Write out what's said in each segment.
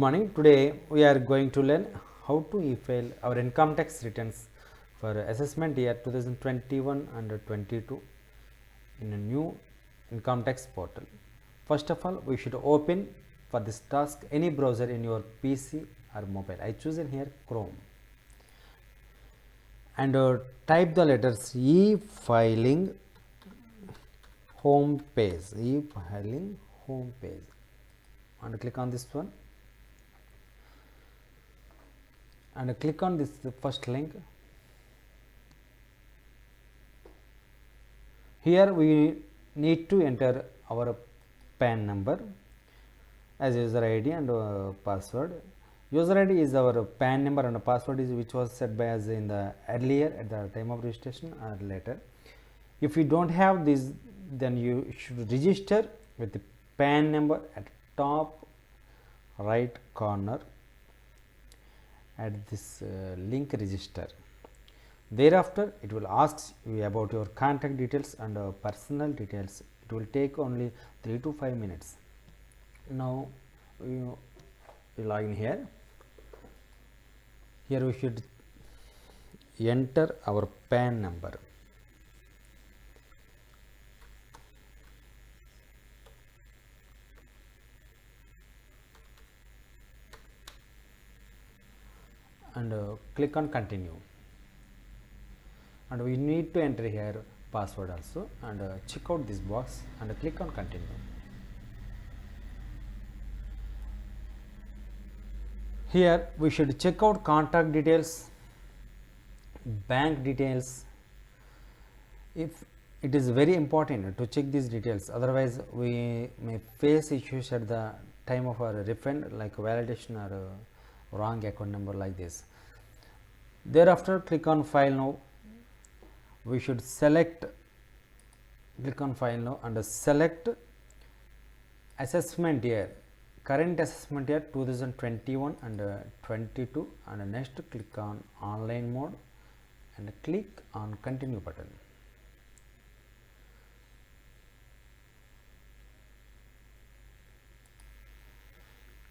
morning. Today we are going to learn how to e-file our income tax returns for assessment year 2021 and 22 in a new income tax portal. First of all, we should open for this task any browser in your PC or mobile. I choose in here Chrome and type the letters e-filing home page, e-filing home page, and click on this one and click on this the first link. Here we need to enter our PAN number as user ID and password. User ID is our PAN number and password is which was set by us in the earlier at the time of registration or later. If you don't have this, then you should register with the PAN number at top right corner at this link register. Thereafter, it will ask you about your contact details and personal details. It will take only 3 to 5 minutes. Now, we log in here. Here we should enter our PAN number. And click on continue, and we need to enter here password also, and check out this box and click on continue. Here we should check out contact details, bank details. If it is very important to check these details, otherwise we may face issues at the time of our refund, like validation or wrong account number like this. Thereafter, click on file now. We should click on file now and select assessment year, current assessment year 2021 and 22, and next click on online mode and click on continue button.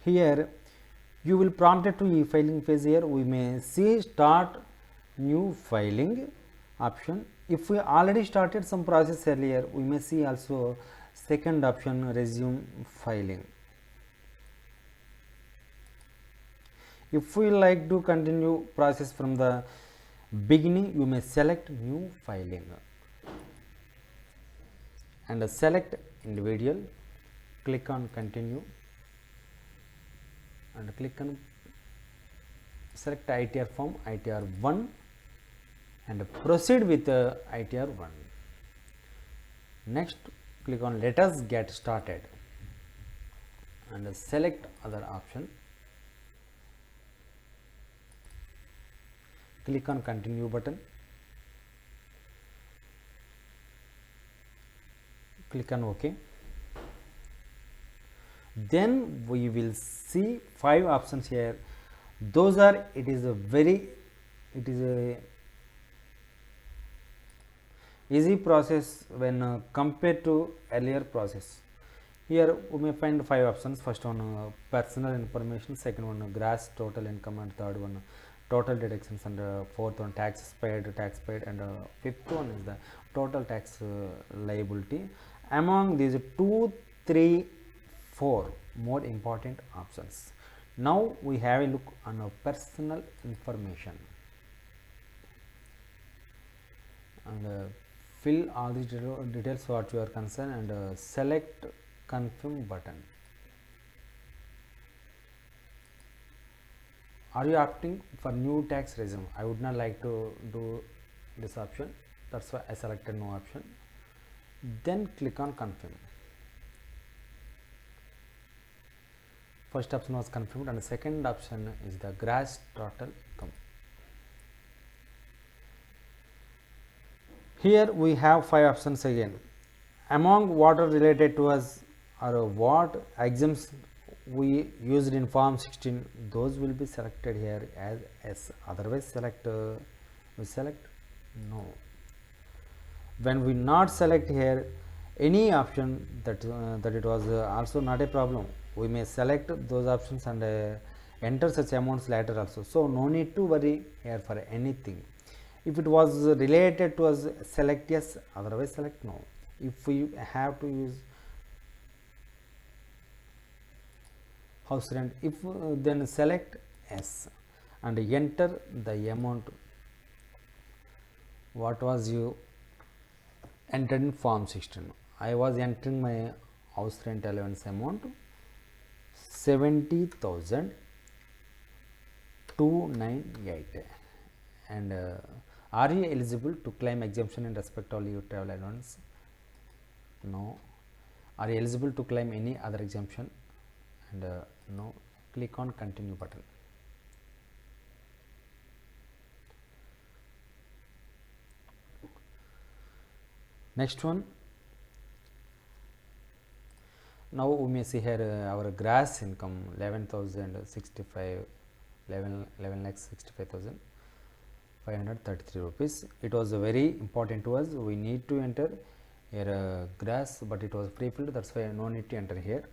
Here you will prompted to e-filing phase. Here we may see start new filing option. If we already started some process earlier, we may see also second option resume filing. If we like to continue process from the beginning, you may select new filing and select individual, click on continue and click on select ITR form ITR 1 and proceed with ITR 1. Next click on let us get started and select other option, click on continue button, click on OK. Then we will see 5 options here. Those are, it is a easy process when compared to earlier process. Here we may find 5 options. First one personal information, second one gross total income, and third one total deductions, and fourth one tax paid, and fifth one is the total tax liability. Among these 2, 3, 4 more important options. Now we have a look on our personal information and fill all the details what you are concerned and select confirm button. Are you opting for new tax regime? I would not like to do this option, that's why I selected no option. Then click on confirm. First option was confirmed and the second option is the gross total income. Here we have 5 options again. Among what are related to us or what exemptions we used in form 16, those will be selected here as yes. Otherwise we select no. When we not select here any option, that it was also not a problem. we may select those options and enter such amounts later also. So no need to worry here for anything. If it was related to us, select yes, otherwise select no. If we have to use house rent, if then select yes and enter the amount what was you entered in form 16. I was entering my house rent allowance amount 70,298, and are you eligible to claim exemption in respect of your travel allowance? No. Are you eligible to claim any other exemption? And no. Click on continue button. Next one, now we may see here our gross income 11,065, 11,65,533 rupees. It was very important to us. We need to enter here gross, but it was pre-filled. That's why no need to enter here.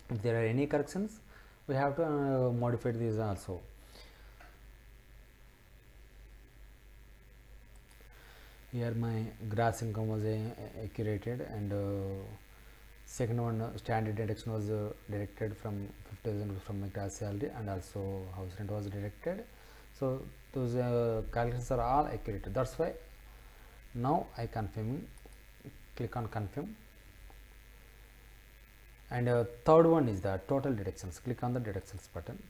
If there are any corrections, we have to modify these also. Here my gross income was accurate, and second one, standard deduction was deducted from 50,000 from my gross salary, and also house rent was deducted. So those calculations are all accurate. That's why now I confirm. Click on confirm. And third one is the total deductions. Click on the deductions button.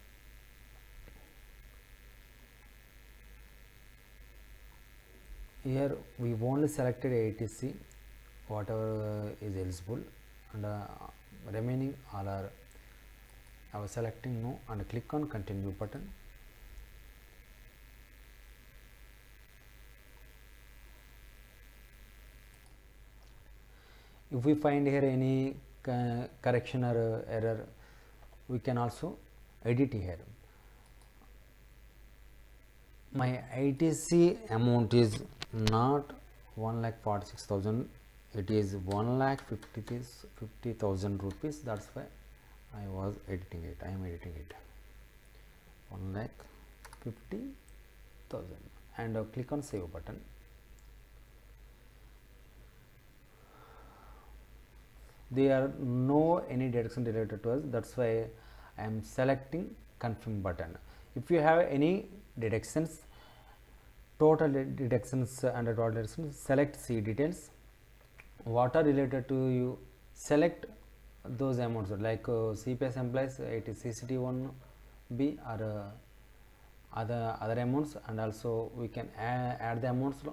Here we only selected ATC, whatever is eligible, and remaining all are I was selecting no, and click on continue button. If we find here any correction or error, we can also edit here. My ITC amount is not 1,46,000, it is 1,50,000 rupees. That's why I was editing it. I am editing it 1,50,000, and click on save button. There are no any deduction related to us. That's why I am selecting confirm button. If you have any deductions, total deductions and total deductions, select see details. What are related to you, select those amounts like CPS employees, it is CCT1B or other amounts, and also we can add the amounts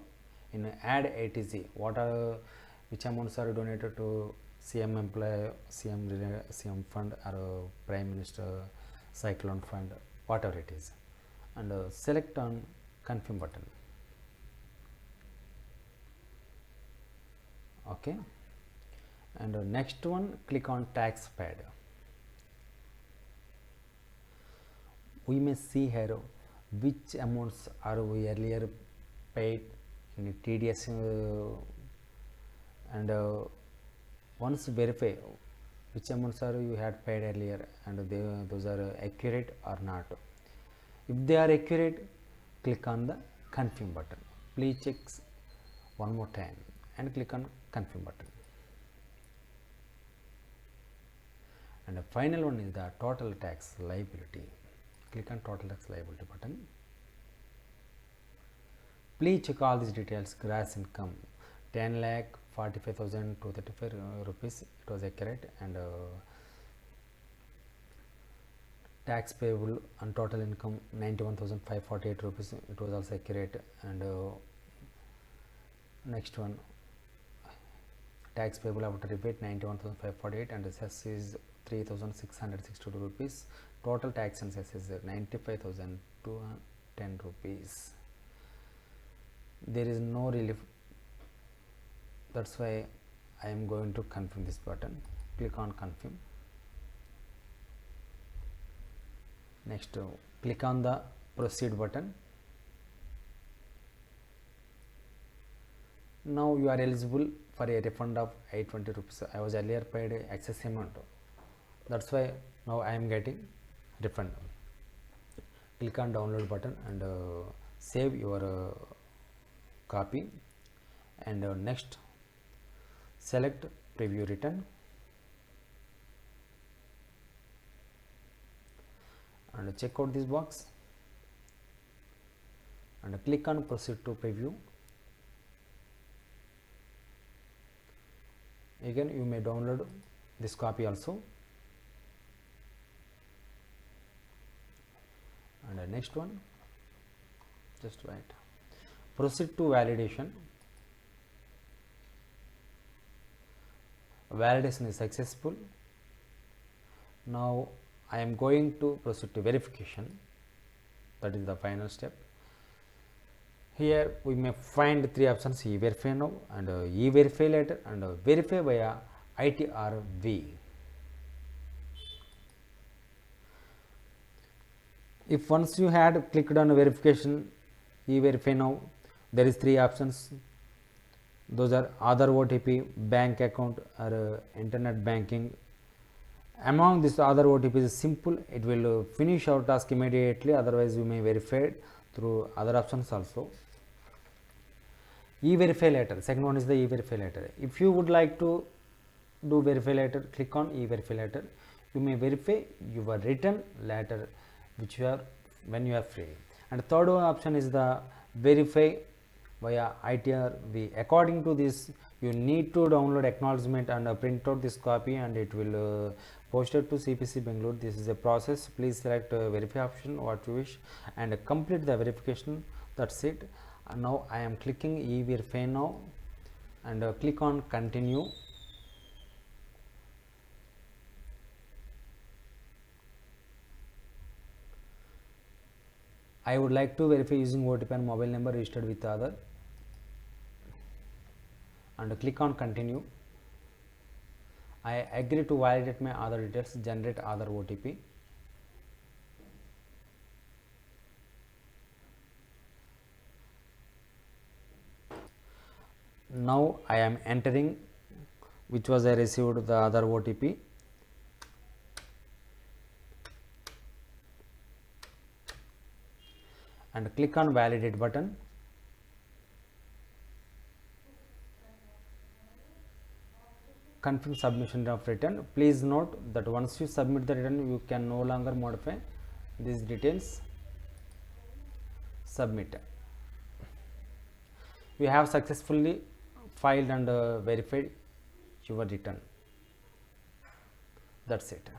in add ATC. What are which amounts are donated to CM employee, CM fund, or Prime Minister Cyclone fund, whatever it is, and select on confirm button. Okay, and next one, click on tax paid. We may see here which amounts are we earlier paid in TDS, and once verify which amounts are you had paid earlier, and those are accurate or not. If they are accurate, click on the confirm button. Please check one more time and click on confirm button. And the final one is the total tax liability. Click on total tax liability button. Please check all these details. Gross income 10,45,235 rupees, it was accurate, and tax payable on total income 91,548 rupees, it was also accurate, and next one, tax payable after rebate 91,548, and cess is 3,662 rupees. Total tax and cess is 95,210 rupees. There is no relief. That's why I am going to confirm this button. Click on confirm. Next, click on the proceed button. Now you are eligible for a refund of 820 rupees. I was earlier paid excess amount. That's why now I am getting refund. Click on download button and save your copy, and next select preview return and check out this box and click on proceed to preview. Again you may download this copy also, and the next one just wait. Proceed to validation. Validation is successful. Now I am going to proceed to verification. That is the final step. Here we may find three options: e-verify now, and e-verify later, and verify via ITRV. If once you had clicked on verification, e-verify now, there is three options. Those are Aadhaar OTP, bank account, or internet banking. Among this Aadhaar OTP is simple, it will finish our task immediately, otherwise you may verify it through other options also. E-verify later, second one is the e-verify later. If you would like to do verify later, click on e-verify later. You may verify your written letter which you are when you are free. And third one option is the verify via ITRV. According to this, you need to download acknowledgement and print out this copy, and it will post it to CPC Bangalore. This is a process. Please select verify option what you wish and complete the verification. That's it. And now I am clicking e-verify now and click on continue. I would like to verify using OTP and mobile number registered with Aadhaar, and click on continue. I agree to validate my Aadhaar details, generate Aadhaar OTP. Now I am entering which was I received the Aadhaar OTP. And click on validate button. Confirm submission of return. Please note that once you submit the return, you can no longer modify these details. Submit. You have successfully filed and verified your return. That's it.